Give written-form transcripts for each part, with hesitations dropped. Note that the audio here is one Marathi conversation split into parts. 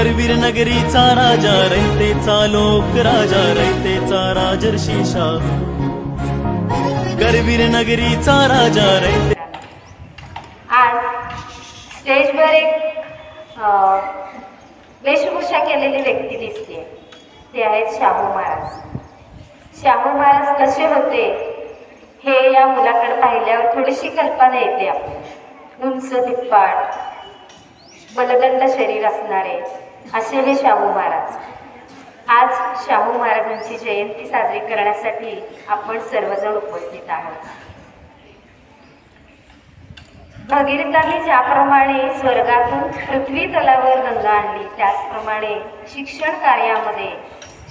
करवीर नगरीचा राजा रयतेचा लोक राजा रयतेचा राजर्षी शाहू करवीर नगरीचा राजा रयते। आज स्टेजवर एक वेशभूषा केलेली व्यक्ती दिसते, ते आहेत शाहू महाराज। शाहू महाराज कसे होते हे या मुलाकडे पाहिल्यावर थोडीशी कल्पना येते आपल्याला। उंच धिप्पाड बलदंड शरीर असणारे असे हे शाहू महाराज। आज शाहू महाराजांची जयंती साजरी करण्यासाठी आपण सर्वजण उपस्थित आहोत। भगीरथाने ज्याप्रमाणे स्वर्गातून पृथ्वी तलावर गंगा आणली, त्याचप्रमाणे शिक्षण कार्यामध्ये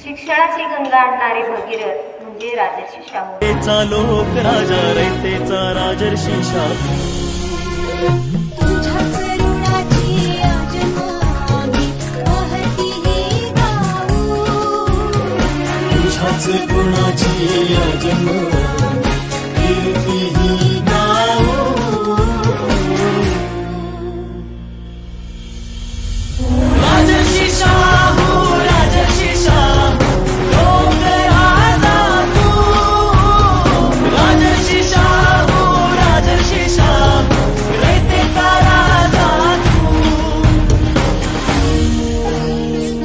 शिक्षणाची गंगा आणणारे भगीरथ म्हणजे राजर्षी शाहू। रयतेचा लोक राजा रयतेचा राजर्षी शाहू गुणाची जन्म